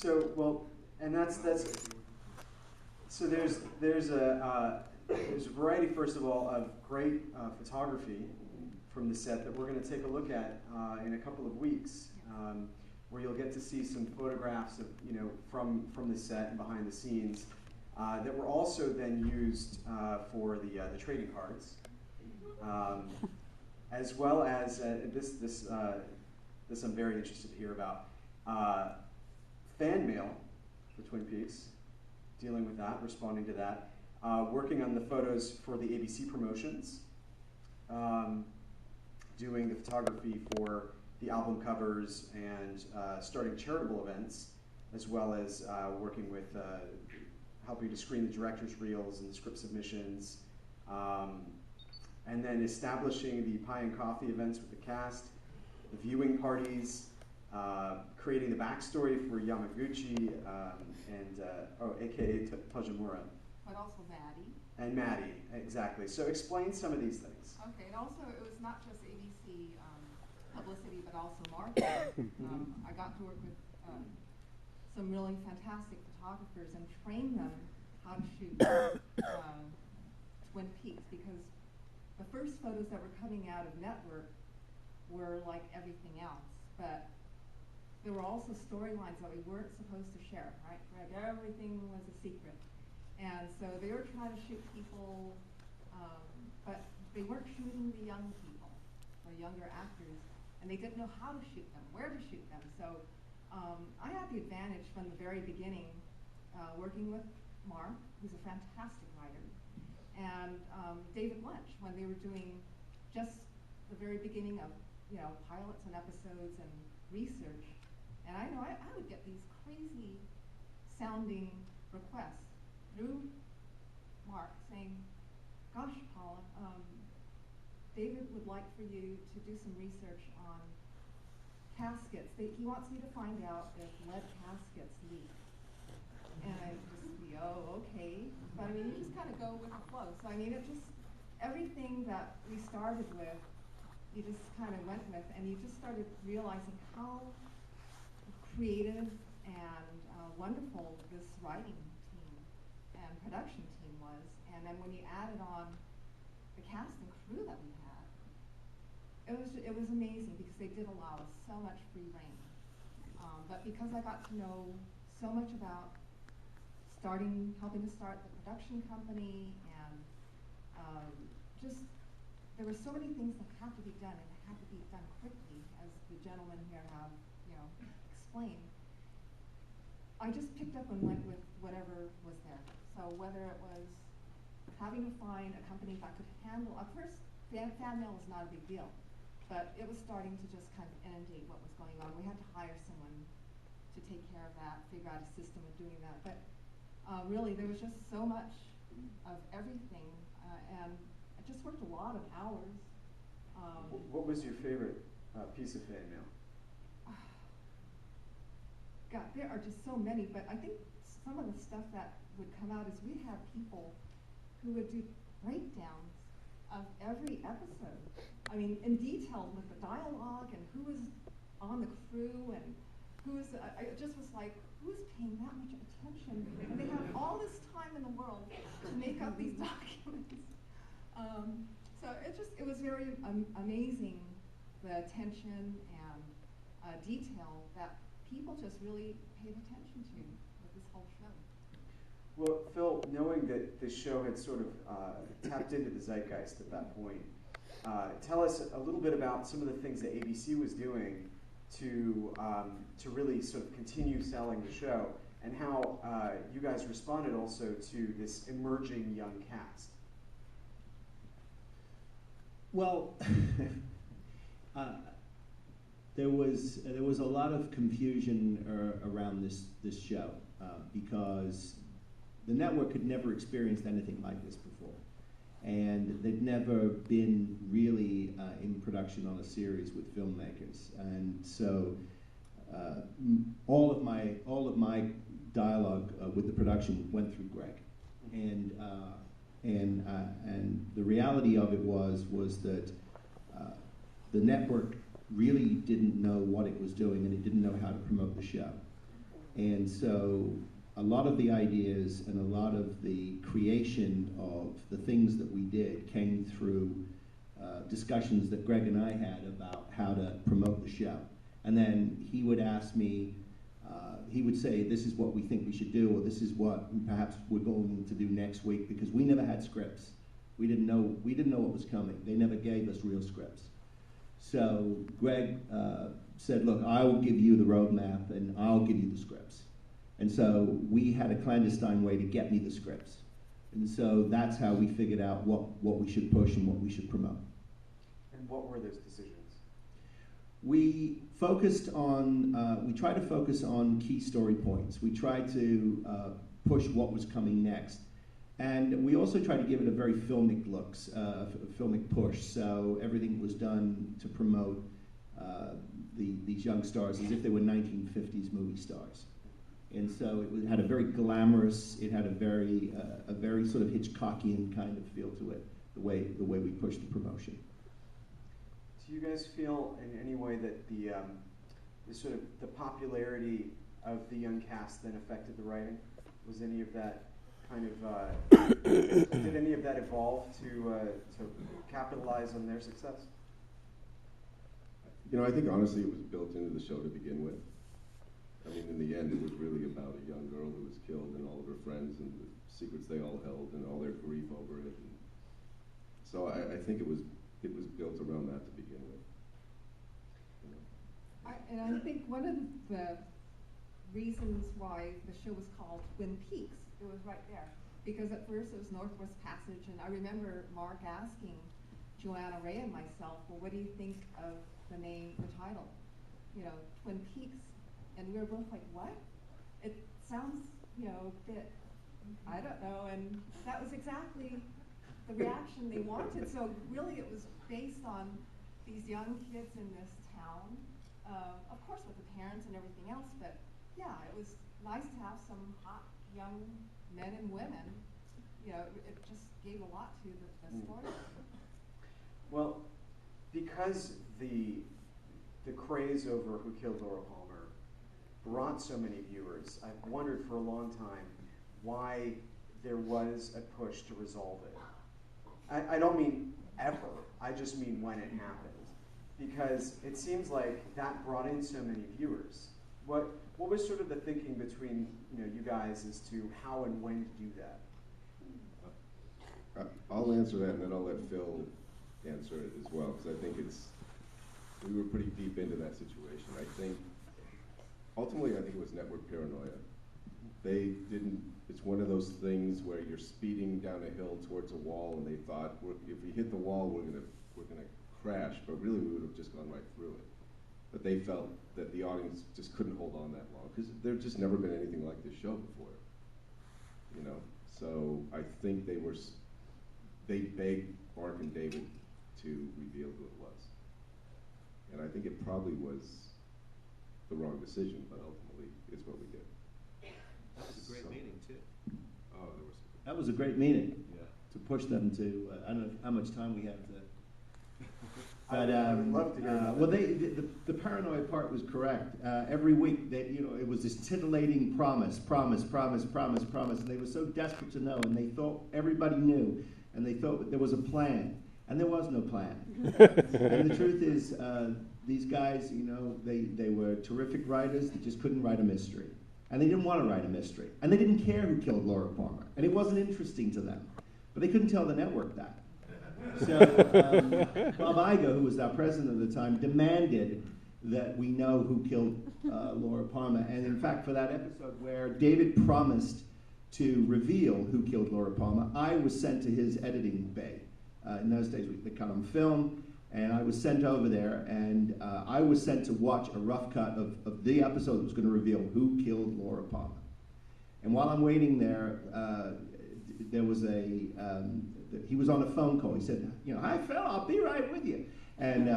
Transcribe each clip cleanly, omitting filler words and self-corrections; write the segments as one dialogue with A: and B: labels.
A: So, well, and that's so there's a variety, first of all, of great photography from the set that we're going to take a look at in a couple of weeks, where you'll get to see some photographs of, from the set and behind the scenes that were also then used for the trading cards, as well as this I'm very interested to hear about, fan mail for Twin Peaks, dealing with that, responding to that, working on the photos for the ABC promotions, doing the photography for the album covers, and starting charitable events, as well as working with helping to screen the director's reels and the script submissions, and then establishing the pie and coffee events with the cast, the viewing parties, creating the backstory for Yamaguchi, aka Tojimura.
B: But also Maddie.
A: And Maddie, exactly. So explain some of these things.
B: Okay, and also it was not just ABC publicity, but also marketing. I got to work with some really fantastic photographers and train them how to shoot Twin Peaks, because the first photos that were coming out of network were like everything else, but there were also storylines that we weren't supposed to share, right? Everything was a secret. And so they were trying to shoot people, but they weren't shooting the young people, or younger actors, and they didn't know how to shoot them, where to shoot them. So I had the advantage from the very beginning, working with Mark, who's a fantastic writer, and David Lynch, when they were doing just the very beginning of pilots and episodes and research. And I know I would get these crazy sounding requests through Mark saying, gosh, Paula, David would like for you to do some research on caskets. He wants me to find out if lead caskets leak. And I just be, oh, okay. But I mean, you just kind of go with the flow. So I mean, it just, everything that we started with, you just kind of went with, and you just started realizing how creative and wonderful this writing team and production team was. And then when you added on the cast and crew that we had, it was amazing, because they did allow us so much free reign. But because I got to know so much about helping to start the production company, and just, there were so many things that had to be done, and had to be done quickly, as the gentlemen here have, explained. I just picked up and went with whatever was there. So whether it was having to find a company that could handle, at first, fan mail was not a big deal, but it was starting to just kind of inundate what was going on. We had to hire someone to take care of that, figure out a system of doing that. But really, there was just so much of everything, and I just worked a lot of hours.
A: What was your favorite piece of fan mail?
B: God, there are just so many, but I think some of the stuff that would come out is we had people who would do breakdowns of every episode. I mean, in detail with the dialogue and who was on the crew and who was, it just was like, who's paying that much attention? And they have all this time in the world to make up these documents. So it was very amazing, the attention and detail that people just really paid attention to with this whole show.
A: Well, Phil, knowing that the show had sort of tapped into the zeitgeist at that point, tell us a little bit about some of the things that ABC was doing to really sort of continue selling the show, and how you guys responded also to this emerging young cast.
C: Well, there was a lot of confusion around this show because the network had never experienced anything like this before, and they'd never been really in production on a series with filmmakers, and so all of my dialogue with the production went through Gregg, and the reality of it was that the network really didn't know what it was doing, and it didn't know how to promote the show. And so a lot of the ideas and a lot of the creation of the things that we did came through discussions that Gregg and I had about how to promote the show. And then he would ask me, he would say, this is what we think we should do, or this is what perhaps we're going to do next week, because we never had scripts. We didn't know what was coming. They never gave us real scripts. So Gregg said, look, I will give you the roadmap and I'll give you the scripts. And so we had a clandestine way to get me the scripts. And so that's how we figured out what we should push and what we should promote.
A: And what were those decisions?
C: We focused on, we tried to focus on key story points. We tried to push what was coming next. And we also tried to give it a very filmic looks, filmic push. So everything was done to promote these young stars as if they were 1950s movie stars. And so it had a very glamorous, it had a very sort of Hitchcockian kind of feel to it, the way we pushed the promotion.
A: Do you guys feel in any way that the sort of the popularity of the young cast then affected the writing? Was any of that kind of did any of that evolve to capitalize on their success?
D: You know, I think honestly it was built into the show to begin with. I mean, in the end, it was really about a young girl who was killed and all of her friends and the secrets they all held and all their grief over it. And so I think it was built around that to begin with. You know?
B: And I think one of the reasons why the show was called Twin Peaks, it was right there. Because at first it was Northwest Passage, and I remember Mark asking Joanna Ray and myself, well, what do you think of the name, the title? You know, Twin Peaks. And we were both like, what? It sounds, you know, a bit, I don't know. And that was exactly the reaction they wanted. So really it was based on these young kids in this town, of course with the parents and everything else, but yeah, it was nice to have some hot young men and women. You know, it just gave a lot to the story.
A: Well, because the craze over Who Killed Laura Palmer brought so many viewers, I've wondered for a long time why there was a push to resolve it. I don't mean ever, I just mean when it happened. Because it seems like that brought in so many viewers. What was sort of the thinking between you guys as to how and when to do that?
D: I'll answer that and then I'll let Phil answer it as well, because I think we were pretty deep into that situation. I think ultimately, I think it was network paranoia. It's one of those things where you're speeding down a hill towards a wall and they thought, if we hit the wall, we're gonna crash, but really we would have just gone right through it. But they felt that the audience just couldn't hold on that long, because there'd just never been anything like this show before, you know? So I think they begged Mark and David to reveal who it was. And I think it probably was the wrong decision, but ultimately it's what we did.
E: That was a great meeting too.
D: Oh,
C: That was a great meeting.
E: Yeah.
C: To push them to, I don't know how much time we have to. But
A: I would love to hear about
C: well,
A: that.
C: the paranoid part was correct. Every week, it was this titillating promise, and they were so desperate to know, and they thought everybody knew, and they thought there was a plan, and there was no plan. And the truth is, these guys, they were terrific writers. They just couldn't write a mystery, and they didn't want to write a mystery, and they didn't care who killed Laura Palmer, and it wasn't interesting to them, but they couldn't tell the network that. So Bob Iger, who was our president at the time, demanded that we know who killed Laura Palmer. And in fact, for that episode where David promised to reveal who killed Laura Palmer, I was sent to his editing bay. In those days, they cut on film, and I was sent over there, and I was sent to watch a rough cut of the episode that was going to reveal who killed Laura Palmer. And while I'm waiting there, there was he was on a phone call. He said, hi Phil, I'll be right with you. And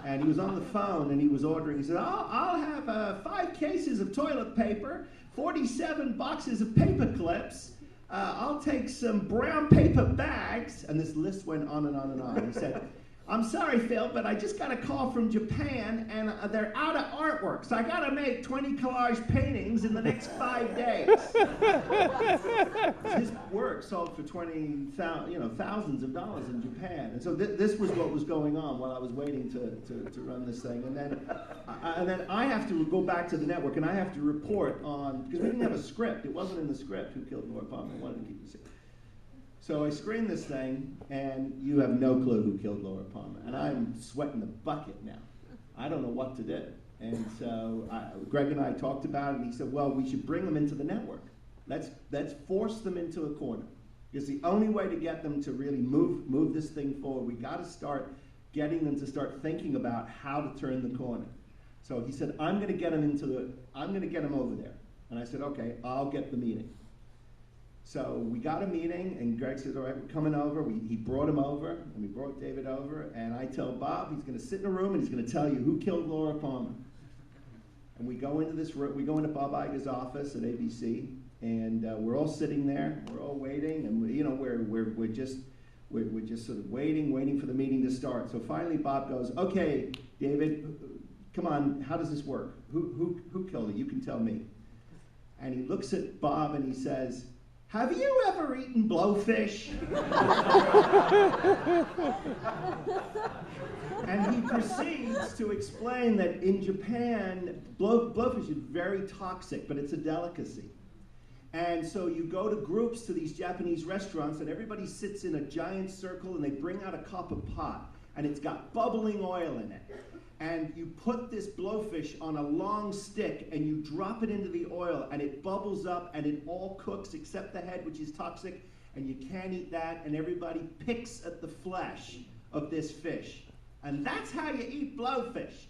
C: and he was on the phone and he was ordering. He said, I'll have 5 cases of toilet paper, 47 boxes of paper clips. I'll take some brown paper bags. And this list went on and on and on. He said, I'm sorry, Phil, but I just got a call from Japan, and they're out of artwork, so I got to make 20 collage paintings in the next 5 days. His work sold for thousands of dollars in Japan, and so this was what was going on while I was waiting to run this thing, and then I have to go back to the network, and I have to report on, because we didn't have a script. It wasn't in the script who killed Laura Palmer. I wanted to keep it secret. So I screen this thing, and you have no clue who killed Laura Palmer. And I'm sweating the bucket now. I don't know what to do. And so Gregg and I talked about it, and he said, well, we should bring them into the network. Let's force them into a corner. Because the only way to get them to really move this thing forward, we got to start getting them to start thinking about how to turn the corner. So he said, I'm going to get them over there. And I said, okay, I'll get the meeting. So we got a meeting, and Gregg says, all right, we're coming over. He brought him over, and we brought David over, and I tell Bob he's going to sit in a room, and he's going to tell you who killed Laura Palmer. And we go into this room, we go into Bob Iger's office at ABC, and we're all sitting there, we're all waiting, and we're just sort of waiting for the meeting to start. So finally Bob goes, okay, David, come on, how does this work? Who killed it? You can tell me. And he looks at Bob and he says, have you ever eaten blowfish? And he proceeds to explain that in Japan, blowfish is very toxic, but it's a delicacy. And so you go to groups to these Japanese restaurants, and everybody sits in a giant circle, and they bring out a copper pot, and it's got bubbling oil in it. And you put this blowfish on a long stick, and you drop it into the oil, and it bubbles up, and it all cooks except the head, which is toxic, and you can't eat that, and everybody picks at the flesh of this fish. And that's how you eat blowfish.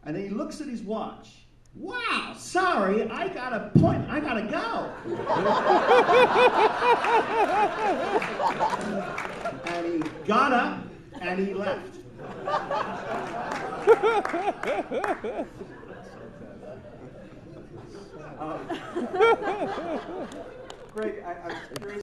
C: And then he looks at his watch. Wow, sorry, I gotta go. And he got up, and he left.
A: Gregg, I'm curious.